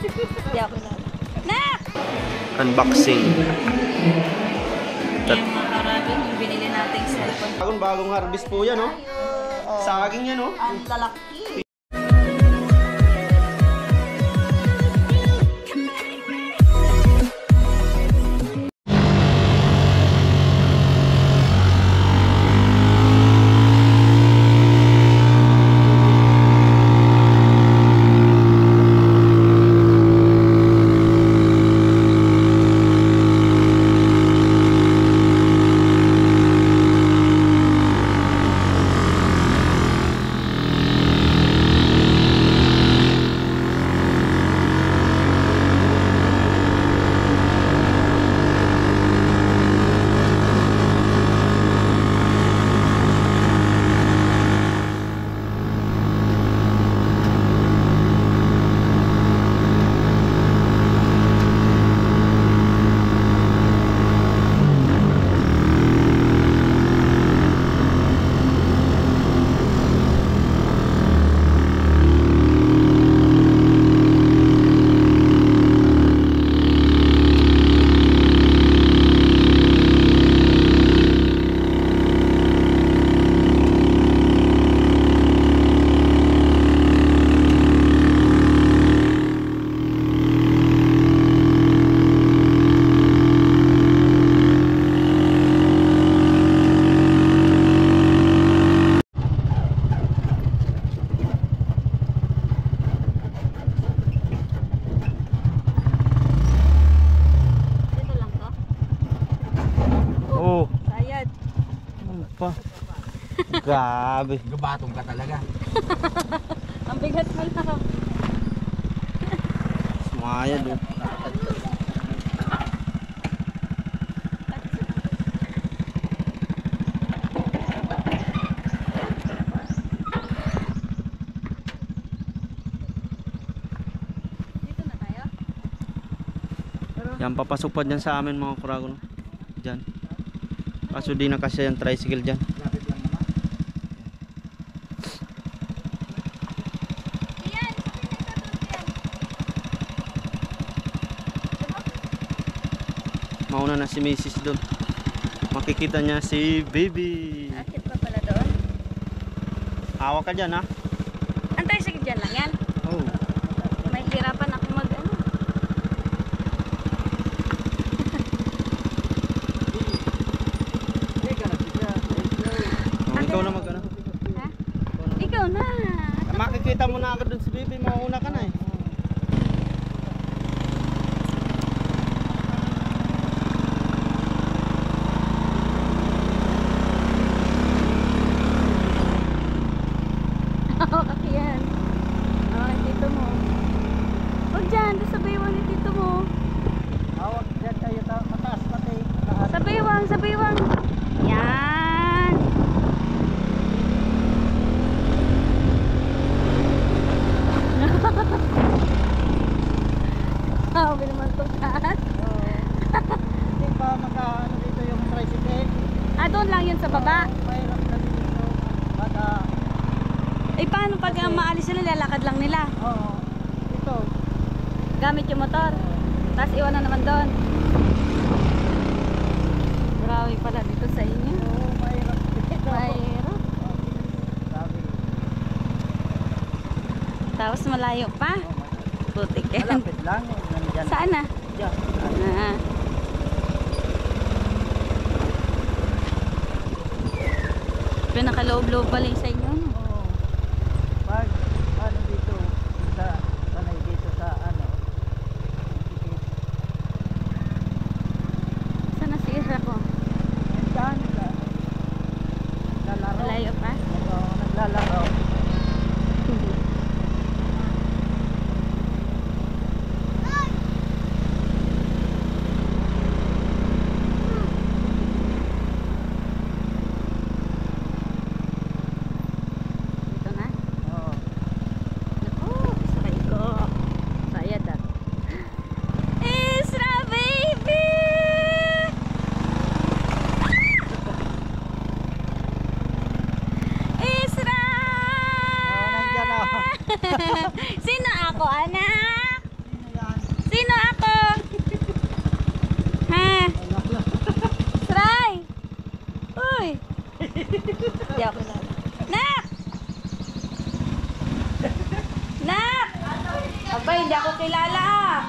Di ako na. Nak! Unboxing. Yung mga karagin, yung binili nating cellphone. Bagong harvest po yan, no? Saging yan, no? Ang lalaki. Grabe. Gabatong ka talaga. Ang bigat mo lang. Sumaya doon. Dito na tayo? Yan, papasok pa dyan sa amin mga kurago. Dyan. Kaso di na kasi yung tricycle dyan. Mauna na si Mrs. doon. Makikita niya si baby. Akit pa pala doon. Hawak ka dyan, ha? Antay, sige dyan lang yan. Oh. May hirapan ako mag ano. Oh, ikaw na mag ano. Ha? Ikaw na. Makikita mo na agad doon si baby. Mauna ka na eh. Hawak yan. Hawak dito mo. Huwag dyan, doon sa baywang ni tito mo. Hawak dyan tayo, mataas pati. Sa baywang, sa baywang. Yan. Sabi naman itong taas. Hindi pa makaano dito yung tricycle. Ah, doon lang yun sa baba. Mahirap na dito. Baka, Eh, paano pag maalis sila, lalakad lang nila? oo. Ito. Gamit yung motor. Tapos iwan na naman doon. Grabe pala dito sa inyo. Oo, mahirap dito. Mahirap. Sabi. Tapos malayo pa. Putik yan. Malapit lang. Nandyan. Saan na? Diyan. Ah. Pinakaloob-loob pala yung sa inyo. No? Oo. Pag ano dito sa sanay dito sa ano. Saan nasira ko? Diyan. Naglalaro. Malayo pa? Oo, naglalaro. Dito na. Oo. Naku, sakay ko. Sayad ah. Isra baby! Isra! Oo, nandyan ako. Sino ako, anak? Hindi ako kilala. Nak! Nak! Abay, hindi ako kilala ah.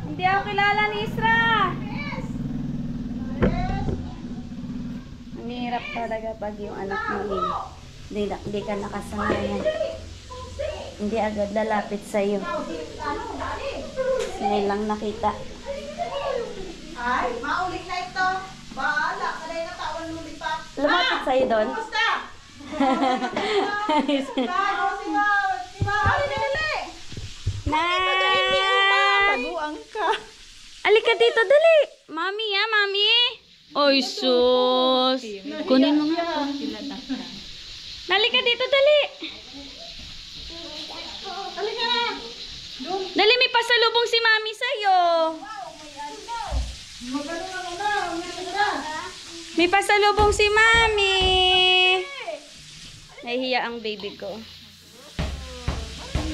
Hindi ako kilala ni Isra. Ang hirap talaga pag yung anak mo hindi ka nakasanayan. Hindi agad lalapit sa'yo. Ngayon lang nakita. Ay, maulit na ito. Bahala, kalay na tawan ulit pa. Lumapit sa'yo doon. Basta! Dahil si Mama, dali! Nak! Taguan ka. Alika dito, dali. Mami, ya, mami. Oy, sus. Kunin mo nga. Nalika dito, dali. Halika na. Dali, may pasalubong si mami sa'yo. Magano na muna. Umili ka na. May pasalubong si mami. Nahihiya ang baby ko.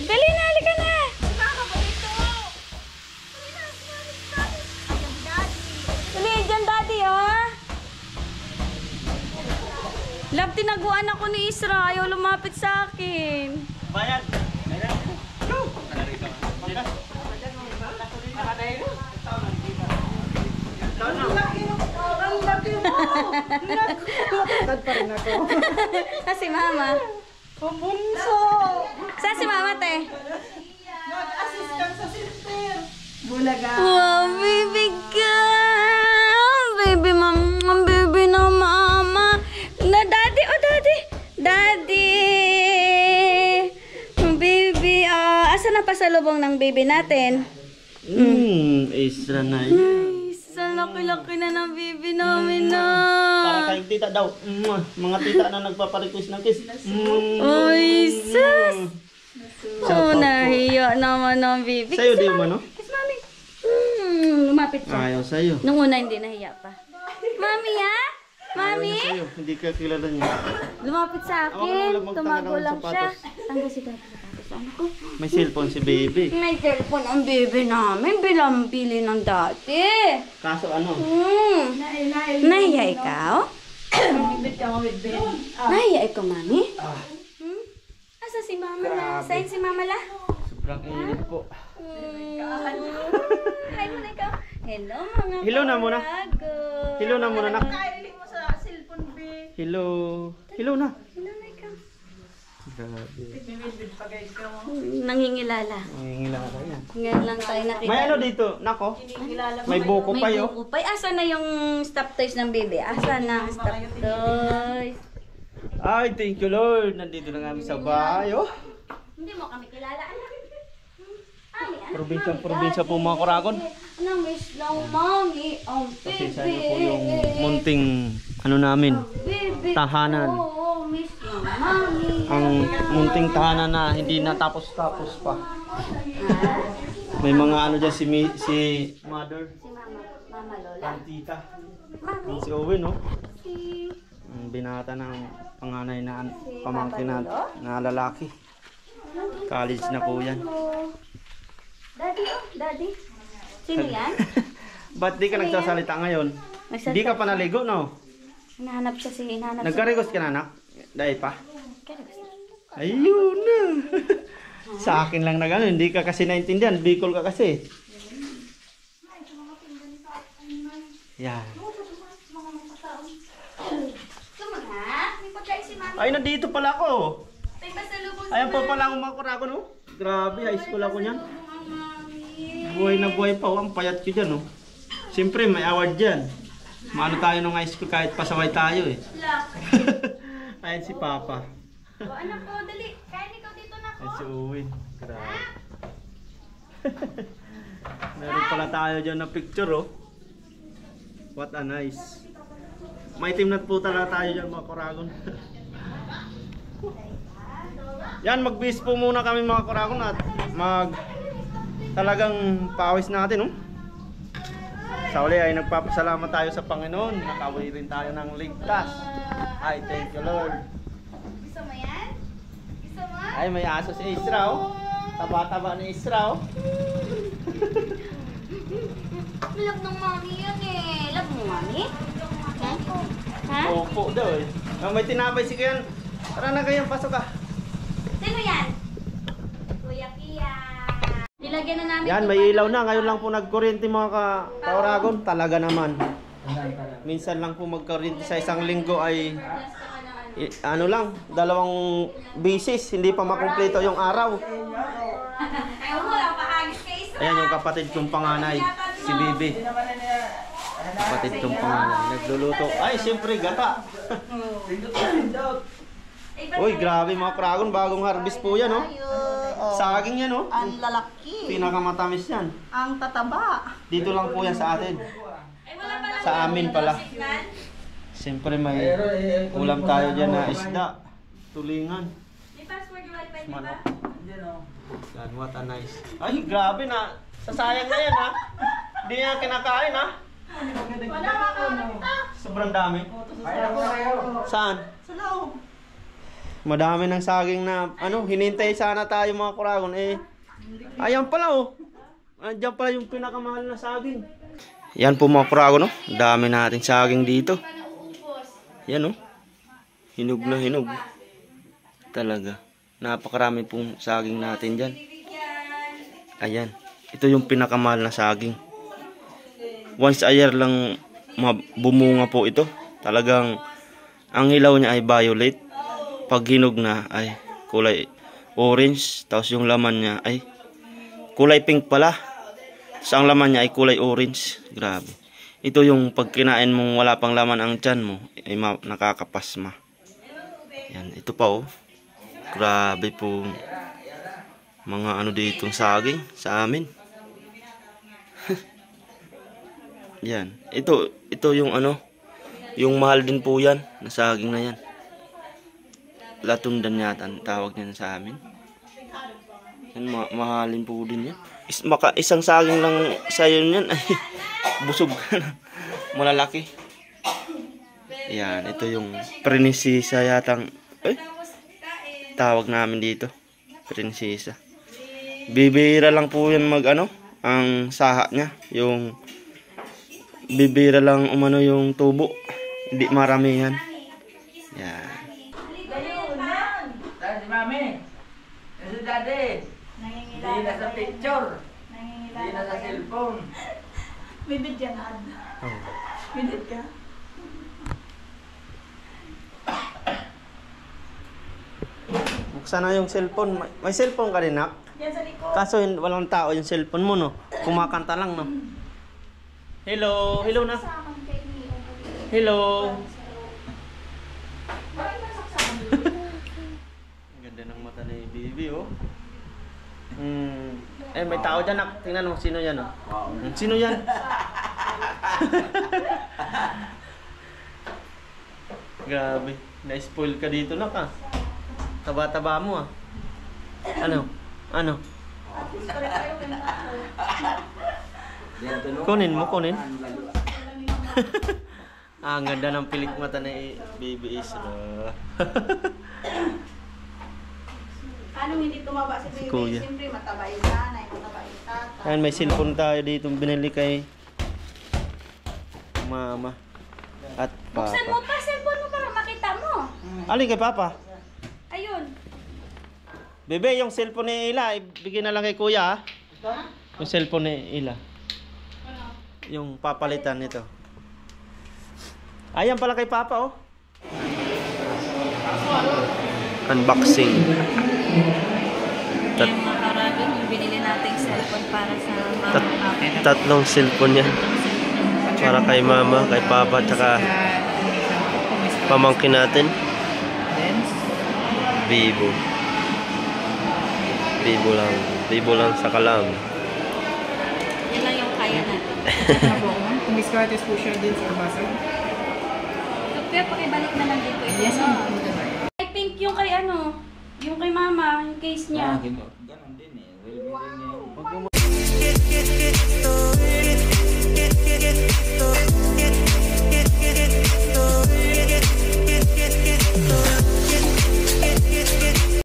Dali na, halika na. Dali, dyan daddy, oh. Love, tinaguan ako ni Isra. Ayaw lumapit sa akin. Bayad. Ang laki mo. Matad pa rin ako. Sa si mama. Pabunso. Sa si mama, te. Nag-assist kang sa silver. Bulaga. Wow, baby ka. Baby, ang baby na mama. Na daddy, oh daddy. Daddy. Baby, asa na pasalubong ng baby natin? Isra na yun. Ay, sa laki-laki na ng baby namin na. Para kayong tita daw. Mga tita na nagpaparequest ng kiss. Ay, sus. Oh, nahiya naman ng baby. Sa'yo Kiss di mami. mo, no? Kiss mami. Lumapit siya. Ayaw sa'yo. Nung una hindi nahiya pa. Mami, ha? Mami? Ayaw sa'yo. Hindi ka kilala niya. Lumapit sa Ako na akin. lang magtanggal Tumago ng lang siya. sapatos. Tanggal si Daddy sapatos. Ano ko? May cellphone si baby. May cellphone ang baby namin. Bilambili ng dati. Kaso ano? Nahiya ikaw? Nahiya ikaw, mami? Asa si mama la? Saan si mama la? Sobrang init po. Hi muna ikaw. Hello mga Hello na muna. karago. Hello na muna, nak. Kaililing mo sa cellphone, be. Hello. Hello na. Hello na ikaw. Grabe. Bimilbid pa guys ka mo. Nangingilala. Nangingila ka yan. Ngayon lang tayo nakita. May ano dito? Nako. Kilala mo. May buko pa May yo. buko pa. Asa na yung stop toys ng baby? Asa na ang stop toys? Ay, thank you Lord. Nandito na kami sa bahay. Oh. Hindi mo kami kilala, anak. Ami, anak. Probinsya po mga kuragon. Ano, miss lang, mami. Ang Pasensya baby. niyo po yung munting ano namin. Baby. Tahanan. Oo, miss lang, mami. Ang munting tahanan na hindi natapos-tapos pa. May mga ano dyan si mother. Si mama Lola. Ang tita. Mami. Si Owen, no? Si... Ang binata ng panganay na Si pamangkin Papa na lalaki. College na po yan. Daddy, oh, daddy. Sino yan? Ba't di ka nagsasalita ngayon? Nagsalita Hindi ka pa naligo, no? Hinahanap siya si hinahanap Nagka-request ka na, anak? Dahil pa? Ayun na. Sa akin lang na gano'n. Hindi ka kasi naintindihan. Bicol ka kasi. Yan. Sumunod. May pagkain si mami. Ay, nandito pala ako. May pasalubong si Ayan po pala ang makurako, no? Grabe, high school ako niyan. mami. Buhay na buhay pa. Ang payat ko dyan, no? Siyempre, may award dyan. Maano tayo nung high school kahit pasaway tayo, eh. Lock. Ayan si Papa. O anak ko, dali. Kain ikaw dito na ko. Ayan si Owen. Grabe. Meron pala tayo dyan na picture, oh. What a nice. May team na po talaga tayo dyan, mga Koragon. Yan, mag-bis po muna kami, mga Koragon, at talagang pawis natin, oh. Sa uli ay nagpapasalamat tayo sa Panginoon. Nakauwi rin tayo ng ligtas. Ay, thank you Lord. Gusto mo yan? Gusto mo? Ay, may aso si Isra, oh. Taba-taba ni Isra, oh. Love ng mami yan eh. Love mo mami? Ha? Ha? Opo daw eh. May tinapay si Kian. Tara na kayo, pasok ka. Sino yan? Kuya Kia. Nilagyan na namin. Yan, may ilaw na. Ngayon lang po nagkuryente mga ka-Oragon. Talaga naman. Minsan lang po magkuryente sa isang linggo ay ano lang, 2 bisis. Hindi pa makumpleto yung araw. Ayaw mo lang paagis kay Isra. Ayan yung kapatid kong panganay, si Bibi. Kapatid kong panganay, nagluluto. Ay, siyempre, gata. Uy, grabe mga Kragon, bagong harvest po yan, oh. Saging yan, oh. Ang lalaki. Pinakamatamis yan. Ang tataba. Dito lang po yan sa atin. Ay, wala pala. Sa amin pala. Siyempre, may ulam tayo dyan na isda. Tulingan. May password yung wifi, di ba? Manok. God, what a nice. Ay, grabe na. Sasayang na yan, ha. Hindi niya kinakain, ha. Wala ka. Sobrang dami. Saan? Sa loob. Madami ng saging na, hinintay sana tayo mga Kuragon. Ayan pala, oh. Andiyan pala yung pinakamahal na saging. Yan po mga Kuragon, oh. Dami nating saging dito. Yan, oh. Hinog na hinog. Talaga. Napakarami pong saging natin dyan. Ayan. Ito yung pinakamahal na saging. Once a year lang bumunga po ito. Talagang ang ilaw niya ay violet. Pag hinog na ay kulay orange. Tapos yung laman niya ay kulay pink pala. Tapos ang laman niya ay kulay orange. Grabe. Ito yung pag kinain mong wala pang laman ang tiyan mo ay nakakapasma. Yan. Ito pa, oh. Grabe po mga ditong saging sa amin. Yan. Ito yung yung mahal din po yan na saging na yan. Latundan yata ang tawag niyan sa amin. Yan, mahalin po din yan. Isang saging lang sa'yo yan ay busog ka na. Malalaki. Yan. Ito yung prinsesa yatang tawag namin dito. Prinsesa. Bibira lang po yan ang saha niya. Yung bibira lang yung tubo. Hindi maramihan. Yan. Si Mami. Si Daddy. Hindi na sa picture. Hindi na sa cellphone. May bidyan ka. Oh. Bidyan ka. Buksan na yung cellphone. May cellphone ka rin, Nak? Yan sa likod. Kaso walang tao yung cellphone mo, no? Kumakanta lang, no? Hello! Hello na! Hello! Ang ganda ng mata ni Bibi, oh. May tao dyan, Nak. Tingnan mo, sino yan, oh? Sino yan? Grabe. Na-spoil ka dito, Nak, ah. Taba-taba mo, ah. Ano? Kunin mo, kunin. Ang ganda ng pilik mata ni Baby Isra. Anong hindi tumaba si Baby? Kuya. Siyempre mataba yung nanay, mataba yung tata. Ayan, may cellphone tayo dito binili kay Mama at Buksan mo Papa. pa, cellphone mo para makita mo. Alin kay Papa? Ayun. Bebe, yung cellphone ni Ila, ibigay na lang kay Kuya, ha? Yung cellphone ni Ila. Yung papalitan nito. Ayan pala kay Papa, oh. Unboxing. Yung mga Karagon, yung binili nating cellphone para sa mama. Tatlong cellphone yan. Para kay Mama, kay Papa, tsaka pamangkin natin. Vivo. Vivo lang sa kalam. Yun lang yung kaya natin. Miss Curtis po siya din sa basag. Kaya pakibalik na lang dito. Yes, I think yung kay yung kay Mama, yung case niya. Ganon din eh. Will be din eh.